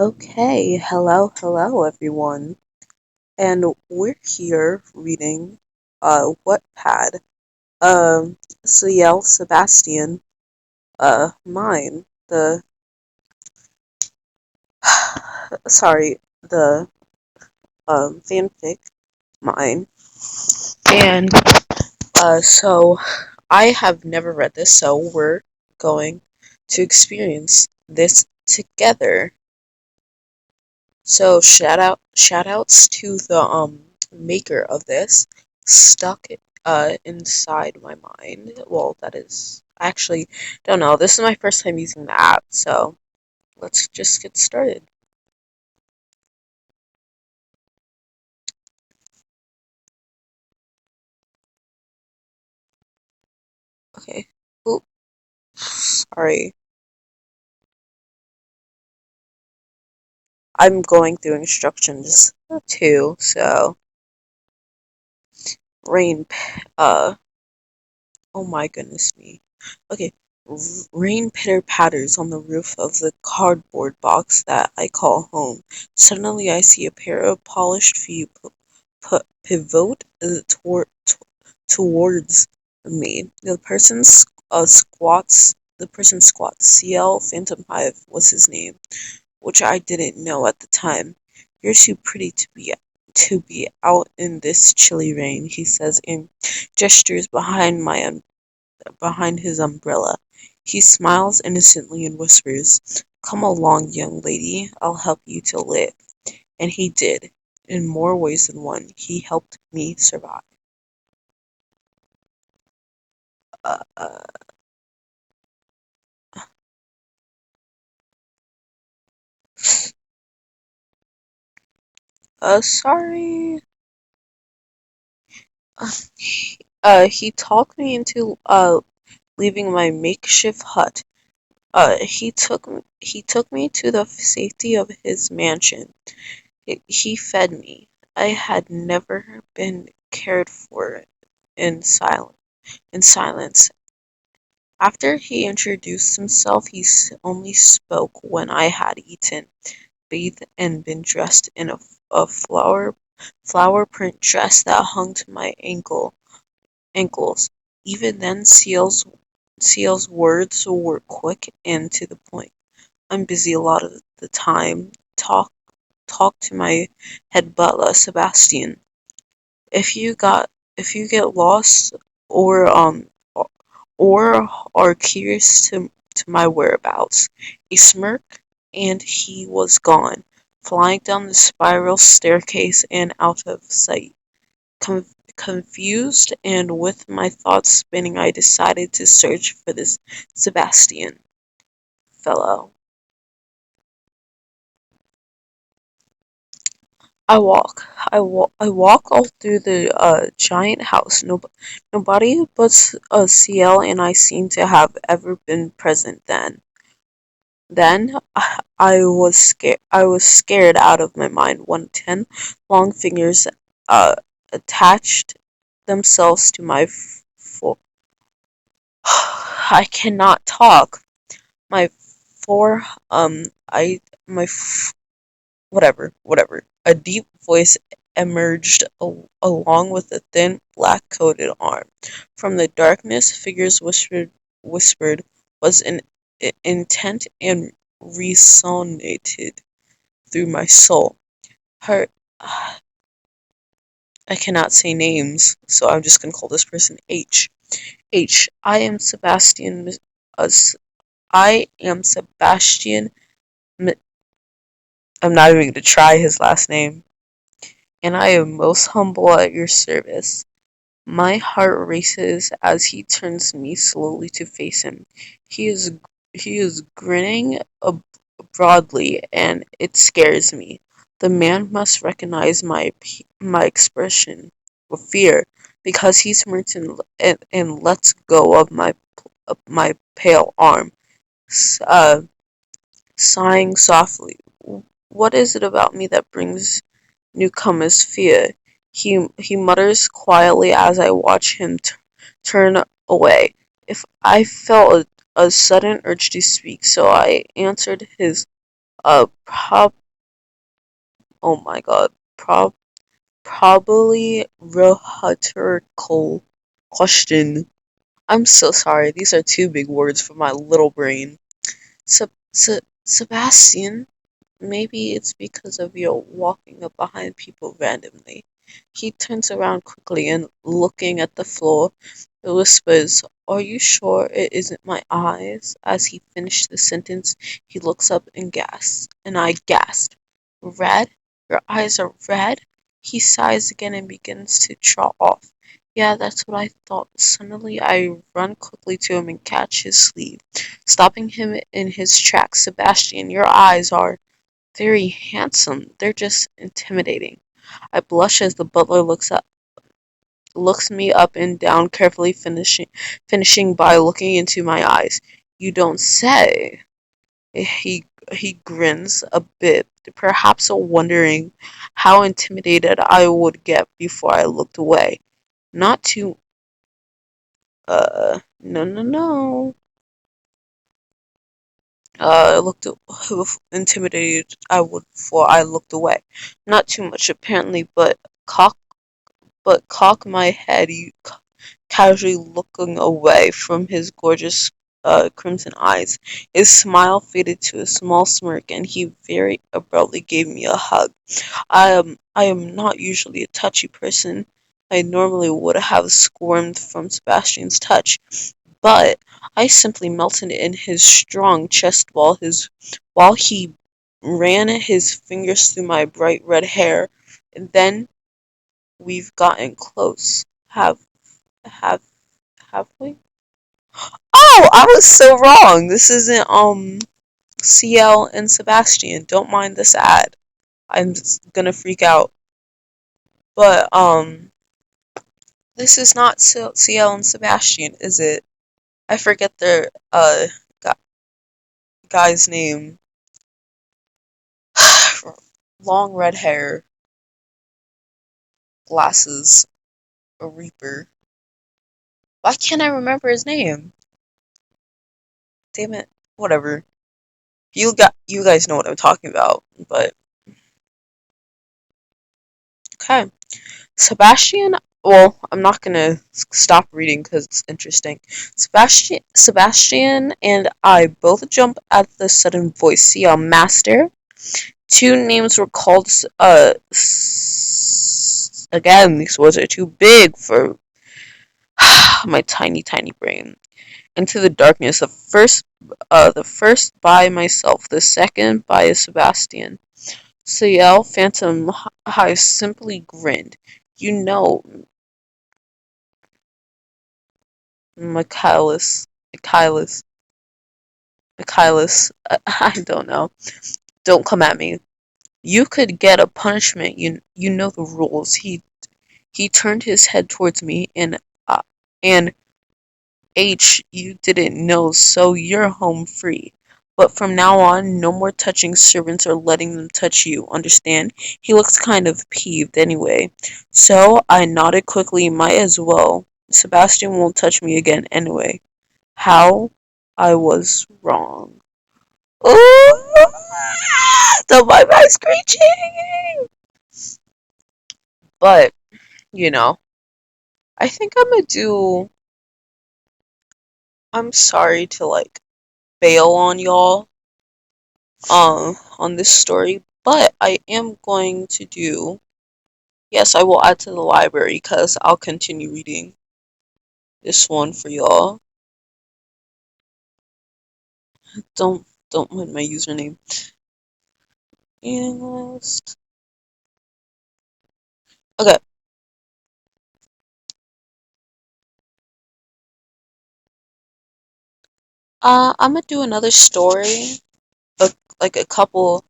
Okay, hello everyone. And we're here reading Wattpad. Ceil, Sebastian, mine. The sorry, the fanfic mine. And so I have never read this, so we're going to experience this together. So shout outs to the maker of this. Stuck inside my mind. Well, that is actually don't know. This is my first time using the app, so let's just get started. Okay. Oops, sorry. I'm going through instructions too, so rain oh my goodness me. Okay. Rain pitter patters on the roof of the cardboard box that I call home. Suddenly, I see a pair of polished feet pivot towards me. The person squats. Ciel Phantom Hive was his name, which I didn't know at the time. "You're too pretty to be out in this chilly rain," he says, and gestures behind his umbrella. He smiles innocently and whispers, "Come along, young lady, I'll help you to live." And he did. In more ways than one, he helped me survive. Uh, uh, sorry. Uh, he talked me into, leaving my makeshift hut. He took me to the safety of his mansion. He fed me. I had never been cared for in silence. After he introduced himself, he only spoke when I had eaten, bathed, and been dressed in a flower print dress that hung to my ankles. Even then, Seal's words were quick and to the point. "I'm busy a lot of the time. Talk to my head butler, Sebastian. If you got if you get lost or or are curious to my whereabouts." A smirk, and he was gone, flying down the spiral staircase and out of sight. Confused and with my thoughts spinning, I decided to search for this Sebastian fellow. I walk all through the giant house. Nobody but CL and I seem to have ever been present then. Then I was scared out of my mind when 10 long fingers uh, attached themselves to my I cannot talk. My four I my whatever. A deep voice emerged along with a thin, black-coated arm. From the darkness, figures whispered was an intent and resonated through my soul. Her, I cannot say names, so I'm just gonna call this person H. H. I am Sebastian. Uh, I am Sebastian. I'm not even gonna try his last name, and I am most humble at your service. My heart races as he turns me slowly to face him. He is he is grinning broadly, and it scares me. The man must recognize my expression of fear, because he smirks and lets go of my pale arm, uh, sighing softly. "What is it about me that brings newcomers fear?" He mutters quietly as I watch him turn away. If I felt a sudden urge to speak, so I answered Oh my god. Probably rhetorical question. I'm so sorry. These are two big words for my little brain. Sebastian, maybe it's because of your walking up behind people randomly. He turns around quickly and, looking at the floor, whispers, "Are you sure it isn't my eyes?" As he finished the sentence, he looks up and gasps, and I gasp. "Red? Your eyes are red?" He sighs again and begins to trot off. Yeah, that's what I thought. Suddenly, I run quickly to him and catch his sleeve, stopping him in his tracks. "Sebastian, your eyes are very handsome. They're just intimidating." I blush as the butler looks me up and down, carefully finishing by looking into my eyes. "You don't say." He grins a bit, perhaps wondering how intimidated I would get before I looked away. Not too. No, no, no. I looked intimidated. I would before I looked away. Not too much apparently, cock my head, casually looking away from his gorgeous crimson eyes. His smile faded to a small smirk, and he very abruptly gave me a hug. I am not usually a touchy person. I normally would have squirmed from Sebastian's touch, but I simply melted in his strong chest while he ran his fingers through my bright red hair. And then we've gotten close. Have have we? Oh, I was so wrong. This isn't Ceil and Sebastian. Don't mind this ad. I'm just gonna freak out. But this is not Ceil and Sebastian, is it? I forget their guy's name. Long red hair, glasses, a reaper. Why can't I remember his name? Damn it. Whatever. You guys know what I'm talking about. But okay. Sebastian, well, I'm not gonna stop reading because it's interesting. Sebastian and I both jump at the sudden voice. See a master. Two names were called. Again, these words are too big for my tiny brain. Into the darkness. The first by myself. The second by Sebastian. Ceil Phantom High simply grinned. You know, Michaelis, Michaelis, Michaelis. I don't know. Don't come at me. You could get a punishment. You know the rules. He turned his head towards me and H, you didn't know, so you're home free. But from now on, no more touching servants or letting them touch you, understand? He looks kind of peeved anyway. So I nodded quickly, might as well. Sebastian won't touch me again anyway. How I was wrong. Ooh! The my screeching! But, you know, I think I'm sorry to like bail on y'all on this story, but I am going to do, yes, I will add to the library because I'll continue reading this one for y'all. Don't mind my username. Analyst. Okay. I'm gonna do another story, a, like a couple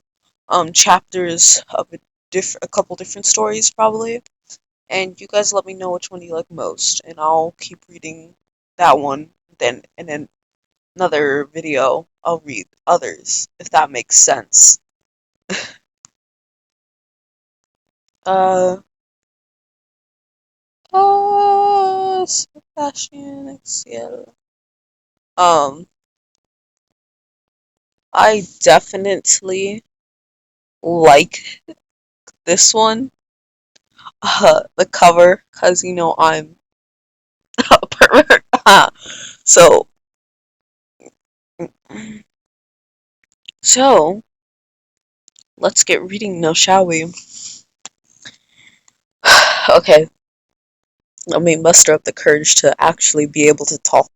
chapters of a couple different stories probably, and you guys let me know which one you like most, and I'll keep reading that one. Then and then another video, I'll read others, if that makes sense. Uh, Sebastian Ceil. Um, I definitely like this one, the cover, because I'm a pervert. so, so let's get reading now, shall we? Okay, let me muster up the courage to actually be able to talk.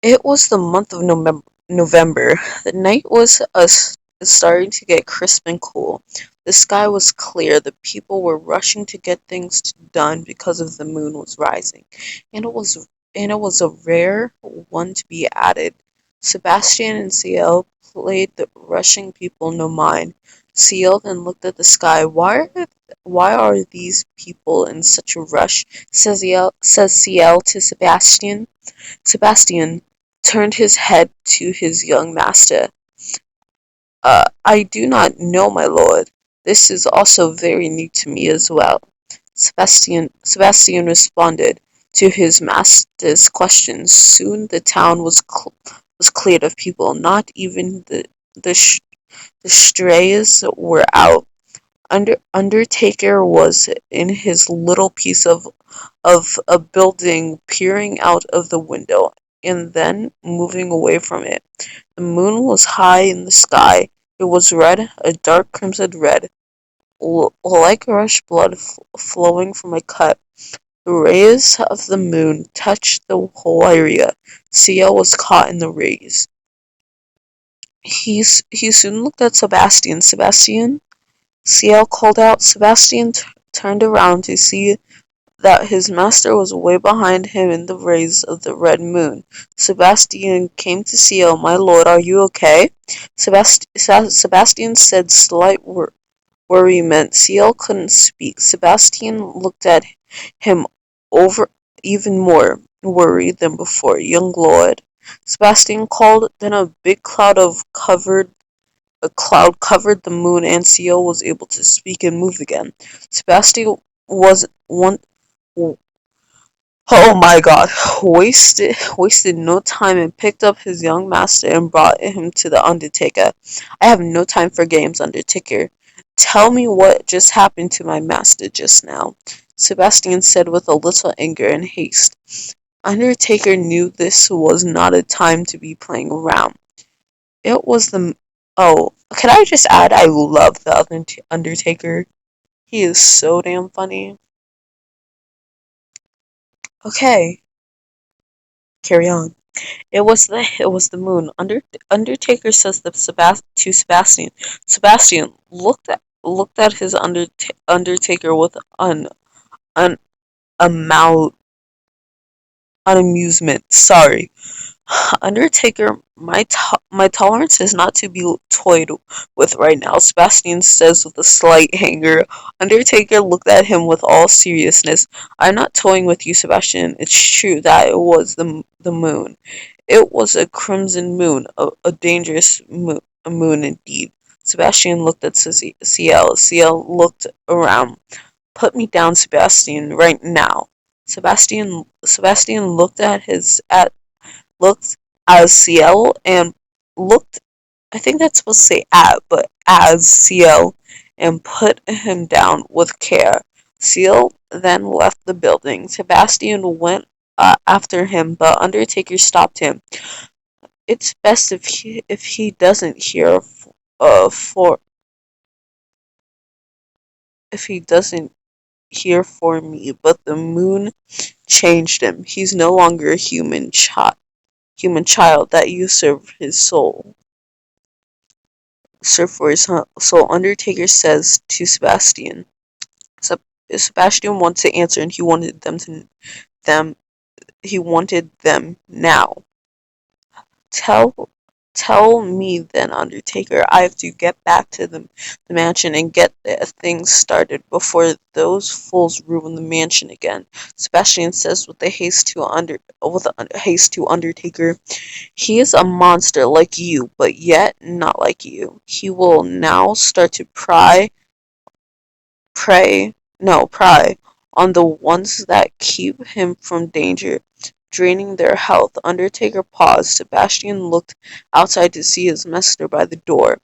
It was the month of November. The night was starting to get crisp and cool. The sky was clear. The people were rushing to get things done because of the moon was rising, and it was a rare one to be added. Sebastian and Ceil played the rushing people no mind. Ceil then looked at the sky. Why are these people in such a rush? Says Ceil to Sebastian. Sebastian turned his head to his young master. I do not know, my lord. This is also very new to me as well. Sebastian responded to his master's questions. Soon the town was cleared of people. Not even the, sh- the strays were out. Undertaker was in his little piece of a building, peering out of the window, and then moving away from it. The moon was high in the sky. It was red, a dark crimson red, like rush blood flowing from a cut. The rays of the moon touched the whole area. Ceil was caught in the rays. He soon looked at Sebastian. Sebastian? Ceil called out. Sebastian turned around to see that his master was way behind him in the rays of the red moon. Sebastian came to Ceil. My lord, are you okay? Sebastian said slight worriment. Ceil couldn't speak. Sebastian looked at him over even more worried than before. Young lord, Sebastian called. Then a cloud covered the moon, and Ceil was able to speak and move again. Sebastian was one. Oh my god, wasted no time and picked up his young master and brought him to the Undertaker. I have no time for games, Undertaker. Tell me what just happened to my master just now, Sebastian said with a little anger and haste. Undertaker knew this was not a time to be playing around. It was the... Oh, can I just add, I love the Undertaker. He is so damn funny. Okay, carry on. It was the moon. Undertaker says to Sebastian. Sebastian looked at his Undertaker with an amount unamusement. Sorry, Undertaker. My tolerance is not to be toyed with right now, Sebastian says with a slight anger. Undertaker looked at him with all seriousness. I'm not toying with you, Sebastian. It's true that it was the moon. It was a crimson moon, a dangerous moon indeed. Sebastian looked at Ciel. Ciel looked around. Put me down, Sebastian, right now. Sebastian looked as Ciel and looked. I think that's supposed to say at, but as Ciel, and put him down with care. Ciel then left the building. Sebastian went after him, but Undertaker stopped him. It's best if he doesn't hear for if he doesn't hear for me. But the moon changed him. He's no longer a human child that you serve for his soul. Undertaker says to Sebastian. Sebastian wanted to answer, and them. He wanted them now. Tell tell me then, Undertaker. I have to get back to the mansion and get things started before those fools ruin the mansion again. Sebastian says with a haste to Undertaker. He is a monster like you, but yet not like you. He will now start to pry on the ones that keep him from danger, draining their health. Undertaker paused. Sebastian looked outside to see his master by the door.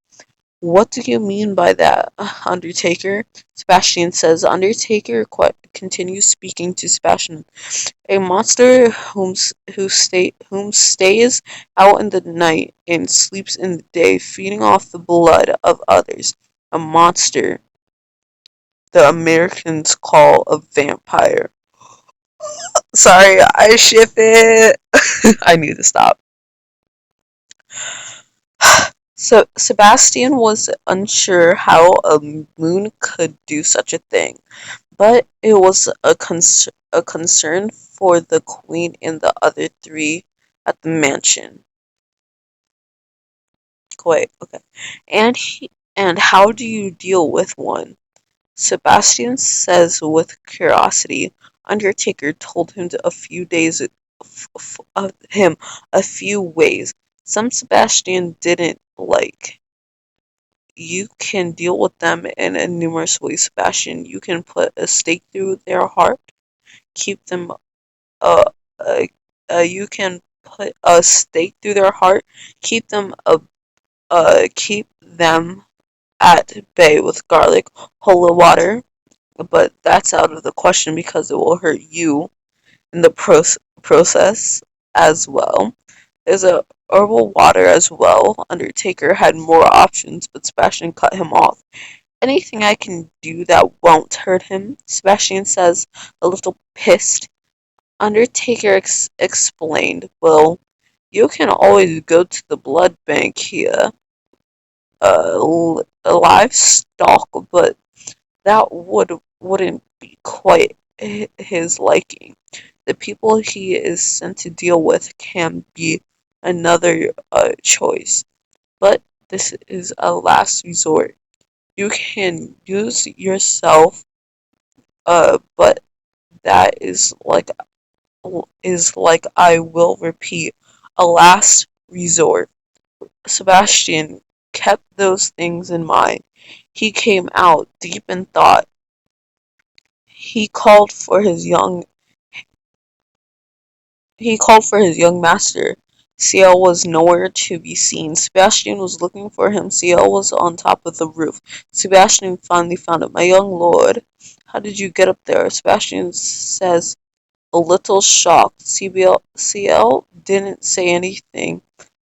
What do you mean by that, Undertaker? Sebastian says. Undertaker continues speaking to Sebastian. A monster whom stays out in the night and sleeps in the day, feeding off the blood of others. A monster the Americans call a vampire. Sorry, I ship it. I need to stop. So Sebastian was unsure how a moon could do such a thing, but it was a concern for the queen and the other three at the mansion. Wait, okay. And how do you deal with one? Sebastian says with curiosity. Undertaker told him a few ways. Some Sebastian didn't like. You can deal with them in a numerous ways, Sebastian. You can put a stake through their heart, keep them uh, uh, you can put a stake through their heart, keep them at bay with garlic, holy water, but that's out of the question because it will hurt you in the process as well. There's a herbal water as well. Undertaker had more options, but Sebastian cut him off. Anything I can do that won't hurt him, Sebastian says, a little pissed. Undertaker explained, well, you can always go to the blood bank here, livestock, but that wouldn't be quite his liking. The people he is sent to deal with can be another choice, but this is a last resort. You can use yourself, but that is like I will repeat, a last resort. Sebastian kept those things in mind. He came out deep in thought. He called for his young he called for his young master. Ceil was nowhere to be seen. Sebastian was looking for him. Ceil was on top of the roof. Sebastian finally found him. My young lord, how did you get up there? Sebastian says, a little shocked. Ceil didn't say anything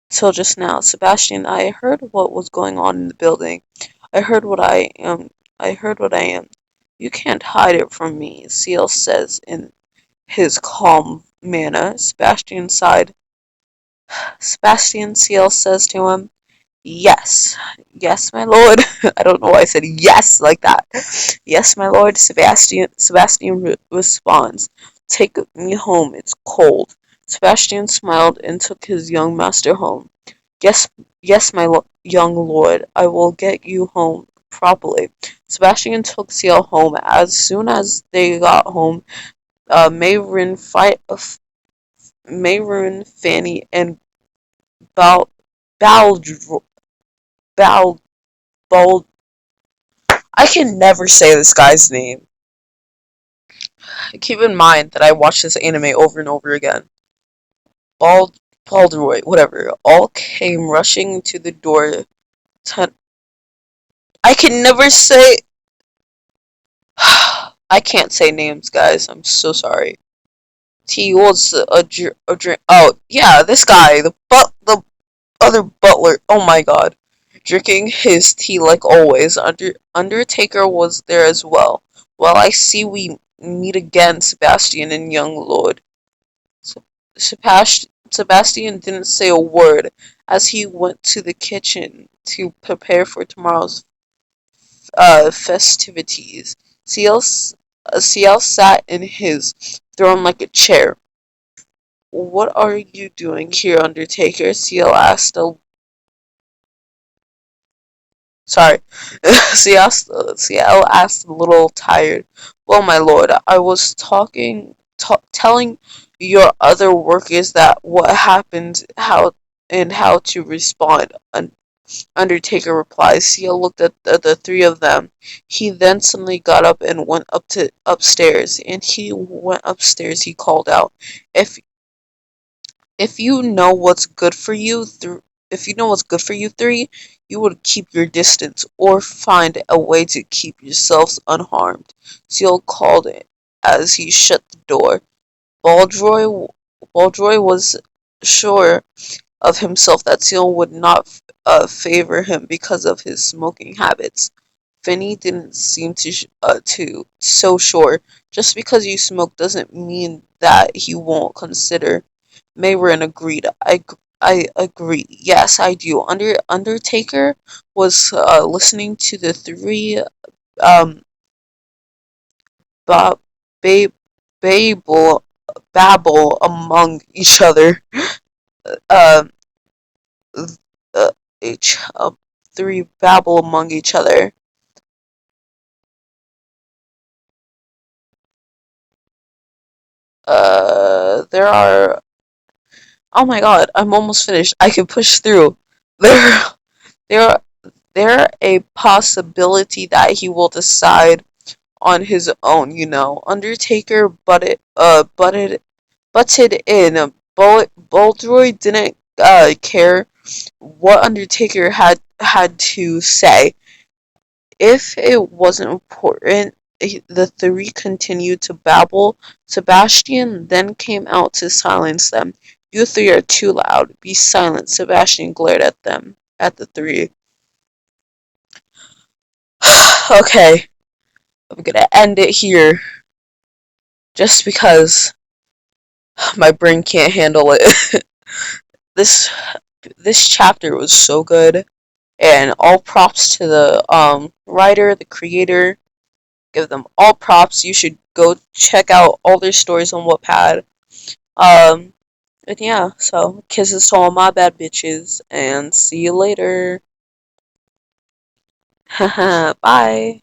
till just now. Sebastian, I heard what was going on in the building. I heard what I am. I heard what I am. You can't hide it from me, Ceil says in his calm manner. Sebastian sighed. Sebastian, Ceil says to him, yes, yes, my lord. I don't know why I said yes like that. Yes, my lord, Sebastian responds. Take me home, it's cold. Sebastian smiled and took his young master home. Yes, yes, young lord, I will get you home properly. Sebastian took Ceil home. As soon as they got home, Mayrin, Fanny, and Bal, Baldr, Bal, Bald. I can never say this guy's name. Keep in mind that I watched this anime over and over again. Baldroy, whatever, all came rushing to the door. Ten- I can never say. I can't say names, guys. I'm so sorry. He was a drink. Oh yeah, this guy, the other butler. Oh my god, drinking his tea like always. Undertaker was there as well. Well, I see we meet again, Sebastian and young lord. Sebastian didn't say a word as he went to the kitchen to prepare for tomorrow's festivities. Ciel sat in his throne like a chair. What are you doing here, Undertaker? Sorry. Ciel asked a little tired. Well, my lord, I was telling your other workers that what happened, how to respond. Undertaker replies. Ceil looked at the three of them. He then suddenly got up and went upstairs. And he went upstairs. He called out, "If if you know what's good for you, if you know what's good for you three, you would keep your distance or find a way to keep yourselves unharmed." Ceil called it as he shut the door. Baldroy, Baldroy was sure of himself that Ceil would not favor him because of his smoking habits. Finney didn't seem to so sure. Just because you smoke doesn't mean that he won't consider. Mayron agreed. I agree. Yes, I do. Undertaker was listening to the three um ba- ba- babble babble among each other. Um, uh, each three babble among each other. There are. Oh my god, I'm almost finished. I can push through. There, there, there a possibility that he will decide on his own. Undertaker butted in. Boldroy didn't care what Undertaker had to say. If it wasn't important, the three continued to babble. Sebastian then came out to silence them. "You three are too loud. Be silent." Sebastian glared at the three. Okay, I'm gonna end it here just because my brain can't handle it. this this chapter was so good, and all props to the writer, the creator. Give them all props. You should go check out all their stories on Wattpad. Um, and yeah, so kisses to all my bad bitches, and see you later. Bye.